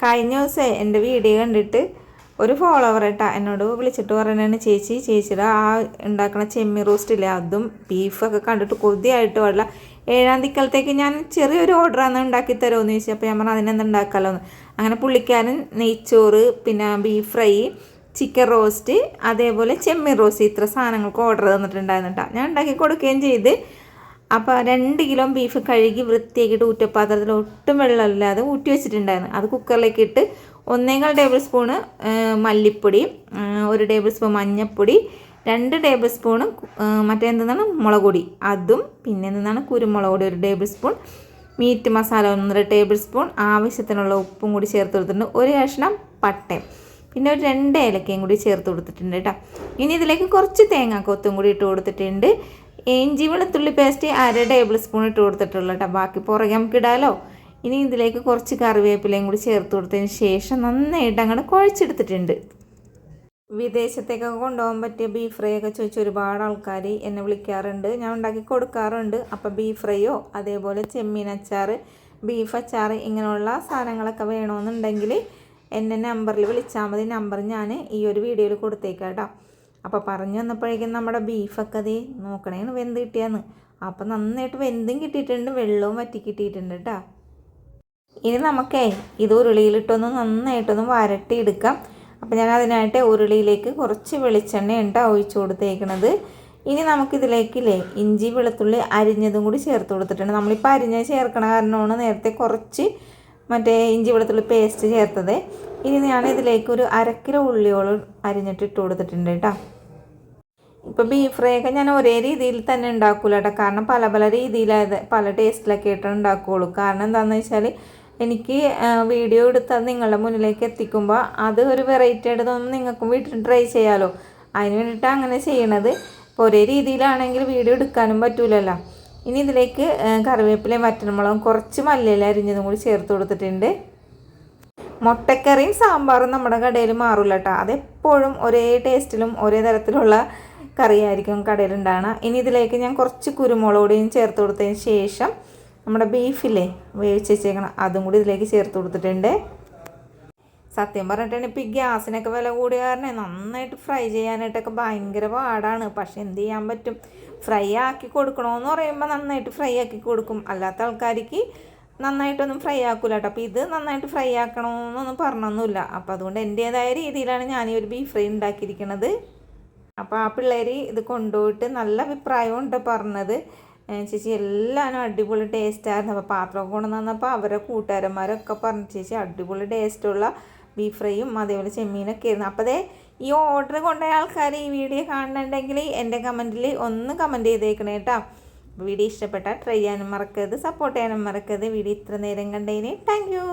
കഴിഞ്ഞ ദിവസം എൻ്റെ വീഡിയോ കണ്ടിട്ട് ഒരു ഫോളോവർ കേട്ടാ എന്നോട് വിളിച്ചിട്ട് പറയുന്നതാണ് ചേച്ചിയുടെ ആ ഉണ്ടാക്കുന്ന ചെമ്മീൻ റോസ്റ്റ് ഇല്ലേ അതും ബീഫൊക്കെ കണ്ടിട്ട് കൊതിയായിട്ട് പാടില്ല 7-ാം തീയതിക്കലത്തേക്ക് ഞാൻ ചെറിയൊരു ഓർഡറാണ് ഉണ്ടാക്കി തരുമെന്ന് ചോദിച്ചു. അപ്പോൾ ഞാൻ പറഞ്ഞു അതിനെന്ത് ഉണ്ടാക്കാമല്ലോ എന്ന്. അങ്ങനെ പുള്ളിക്കാരൻ നെയ്ച്ചോറ്, പിന്നെ ബീഫ് ഫ്രൈ, ചിക്കൻ റോസ്റ്റ്, അതേപോലെ ചെമ്മീൻ റോസ്റ്റ് ഇത്ര സാധനങ്ങൾക്ക് ഓർഡർ തന്നിട്ടുണ്ടായിരുന്നു കേട്ടോ. ഞാൻ ഉണ്ടാക്കി കൊടുക്കുകയും ചെയ്ത്. അപ്പോൾ 2 കിലോ ബീഫ് കഴുകി വൃത്തിയാക്കിയിട്ട് ഊറ്റപ്പാത്രത്തിൽ ഒട്ടും വെള്ളമില്ലാതെ ഊറ്റി വെച്ചിട്ടുണ്ടായിരുന്നു. അത് കുക്കറിലേക്ക് ഇട്ട് 1.25 ടേബിൾ സ്പൂണ് മല്ലിപ്പൊടി, 1 ടേബിൾ സ്പൂൺ മഞ്ഞൾപ്പൊടി, 2 ടേബിൾ സ്പൂണ് മറ്റേന്താണ് മുളക് പൊടി, അതും പിന്നെ എന്താണ് കുരുമുളക് പൊടി 1 table spoon, meat masala 1.5 table spoon, ആവശ്യത്തിനുള്ള ഉപ്പും കൂടി ചേർത്ത് കൊടുത്തിട്ടുണ്ട്. 1 കഷ്ണം പട്ടയും പിന്നെ ഒരു 2 ഏലക്കയും കൂടി ചേർത്ത് കൊടുത്തിട്ടുണ്ട് കേട്ടോ. ഇനി ഇതിലേക്ക് കുറച്ച് തേങ്ങാക്കൊത്തും കൂടി ഇട്ട് കൊടുത്തിട്ടുണ്ട്. ഇഞ്ചി വെളുത്തുള്ളി പേസ്റ്റ് 1/2 ടേബിൾ സ്പൂൺ ഇട്ട് കൊടുത്തിട്ടുള്ളൂ കേട്ടോ. ബാക്കി പുറകെ നമുക്ക് ഇടാമല്ലോ. ഇനി ഇതിലേക്ക് കുറച്ച് കറിവേപ്പിലയും കൂടി ചേർത്ത് കൊടുത്തതിന് ശേഷം നന്നായിട്ട് അങ്ങോട്ട് കുഴച്ചെടുത്തിട്ടുണ്ട്. വിദേശത്തേക്കൊക്കെ കൊണ്ടുപോകാൻ പറ്റിയ ബീഫ് ഫ്രൈ ഒക്കെ ചോദിച്ച് ഒരുപാട് ആൾക്കാർ എന്നെ വിളിക്കാറുണ്ട്, ഞാൻ ഉണ്ടാക്കി കൊടുക്കാറുണ്ട്. അപ്പോൾ ബീഫ് ഫ്രൈയോ അതേപോലെ ചെമ്മീൻ അച്ചാർ, ബീഫ് അച്ചാർ ഇങ്ങനെയുള്ള സാധനങ്ങളൊക്കെ വേണമെന്നുണ്ടെങ്കിൽ എന്നെ നമ്പറിൽ വിളിച്ചാൽ മതി. നമ്പർ ഞാൻ ഈ ഒരു വീഡിയോയിൽ കൊടുത്തേക്കാം കേട്ടോ. അപ്പോൾ പറഞ്ഞു വന്നപ്പോഴേക്കും നമ്മുടെ ബീഫൊക്കെ അത് നോക്കണേന്ന് വെന്ത് കിട്ടിയാന്ന്. അപ്പോൾ നന്നായിട്ട് വെന്തും കിട്ടിയിട്ടുണ്ട്, വെള്ളവും വറ്റി കിട്ടിയിട്ടുണ്ട് കേട്ടോ. ഇനി നമുക്കേ ഇത് ഉരുളിയിലിട്ടൊന്ന് നന്നായിട്ടൊന്ന് വരട്ടിയെടുക്കാം. അപ്പോൾ ഞാൻ അതിനായിട്ട് ഉരുളിയിലേക്ക് കുറച്ച് വെളിച്ചെണ്ണ ഉണ്ട് ഒഴിച്ചു കൊടുത്തേക്കണത്. ഇനി നമുക്കിതിലേക്കില്ലേ ഇഞ്ചി വെളുത്തുള്ളി അരിഞ്ഞതും കൂടി ചേർത്ത് കൊടുത്തിട്ടുണ്ട്. നമ്മളിപ്പോൾ അരിഞ്ഞത് ചേർക്കണ കാരണമാണ് നേരത്തെ കുറച്ച് മറ്റേ ഇഞ്ചി വെളുത്തുള്ളി പേസ്റ്റ് ചേർത്തത്. ഇനി ഞാൻ ഇതിലേക്ക് ഒരു 1/2 കിലോ ഉള്ളിയോളം അരിഞ്ഞിട്ട് ഇട്ട് കൊടുത്തിട്ടുണ്ട് കേട്ടോ. ഇപ്പോൾ ബീഫ് ഫ്രൈ ഒക്കെ ഞാൻ ഒരേ രീതിയിൽ തന്നെ ഉണ്ടാക്കൂല കേട്ടോ. കാരണം പല രീതിയിലായത് പല ടേസ്റ്റിലൊക്കെ ആയിട്ട് ഉണ്ടാക്കുകയുള്ളൂ. കാരണം എന്താണെന്ന് വെച്ചാൽ എനിക്ക് വീഡിയോ എടുത്താൽ നിങ്ങളുടെ മുന്നിലേക്ക് എത്തിക്കുമ്പോൾ അത് ഒരു വെറൈറ്റി ആയിട്ട് തോന്നുമ്പോൾ നിങ്ങൾക്കും വീട്ടിൽ ട്രൈ ചെയ്യാമല്ലോ. അതിന് വേണ്ടിയിട്ടാണ് അങ്ങനെ ചെയ്യണത്. ഇപ്പോൾ ഒരേ രീതിയിലാണെങ്കിൽ വീഡിയോ എടുക്കാനും പറ്റൂലല്ലോ. ഇനി ഇതിലേക്ക് കറിവേപ്പിലയും വറ്റൽമുളകും കുറച്ച് മല്ലിയില അരിഞ്ഞതും കൂടി ചേർത്ത് കൊടുത്തിട്ടുണ്ട്. മുട്ടക്കറിയും സാമ്പാറും നമ്മുടെ കടയിൽ മാറില്ല കേട്ടോ. അതെപ്പോഴും ഒരേ ടേസ്റ്റിലും ഒരേ തരത്തിലുള്ള കറിയായിരിക്കും കടയിലുണ്ടാകണം. ഇനി ഇതിലേക്ക് ഞാൻ കുറച്ച് കുരുമുളക് പൊടിയും ചേർത്ത് കൊടുത്തതിന് ശേഷം നമ്മുടെ ബീഫില്ലേ വേവിച്ച് വെച്ചേക്കണം അതും കൂടി ഇതിലേക്ക് ചേർത്ത് കൊടുത്തിട്ടുണ്ട്. സത്യം പറഞ്ഞിട്ടാണ് ഇപ്പോൾ ഈ ഗ്യാസിനൊക്കെ വില കൂടിയ കാരണം നന്നായിട്ട് ഫ്രൈ ചെയ്യാനായിട്ടൊക്കെ ഭയങ്കര പാടാണ്. പക്ഷെ എന്ത് ചെയ്യാൻ പറ്റും, ഫ്രൈ ആക്കി കൊടുക്കണമെന്ന് പറയുമ്പോൾ നന്നായിട്ട് ഫ്രൈ ആക്കി കൊടുക്കും. അല്ലാത്ത ആൾക്കാർക്ക് നന്നായിട്ടൊന്നും ഫ്രൈ ആക്കൂല കേട്ടോ. അപ്പോൾ ഇത് നന്നായിട്ട് ഫ്രൈ ആക്കണമെന്നൊന്നും പറഞ്ഞൊന്നുമില്ല. അപ്പോൾ അതുകൊണ്ട് എൻ്റേതായ രീതിയിലാണ് ഞാൻ ഈ ഒരു ബീഫ് ഫ്രൈ ഉണ്ടാക്കിയിരിക്കുന്നത്. അപ്പോൾ ആ പിള്ളേർ ഇത് കൊണ്ടുപോയിട്ട് നല്ല അഭിപ്രായമുണ്ട് പറഞ്ഞത്. ചേച്ചി എല്ലാവരും അടിപൊളി ടേസ്റ്റായിരുന്നു. അപ്പോൾ പാത്രമൊക്കെ കൊണ്ടു വന്നപ്പോൾ അവരെ കൂട്ടുകാരന്മാരൊക്കെ പറഞ്ഞു ചേച്ചി അടിപൊളി ടേസ്റ്റുള്ള ബീഫ് ഫ്രൈയും അതേപോലെ ചെമ്മീനൊക്കെ ആയിരുന്നു. അപ്പോൾ അതേ ഈ ഓർഡർ കൊണ്ടുപോയ ആൾക്കാർ ഈ വീഡിയോ കാണുന്നുണ്ടെങ്കിൽ എൻ്റെ കമൻറ്റിൽ ഒന്ന് കമൻറ്റ് ചെയ്തേക്കണേ കേട്ടോ. വീഡിയോ ഇഷ്ടപ്പെട്ടാൽ ട്രൈ ചെയ്യാനും മറക്കരുത്, സപ്പോർട്ട് ചെയ്യാനും മറക്കരുത്. വീഡിയോ ഇത്ര നേരം കണ്ടതിന് താങ്ക് യു.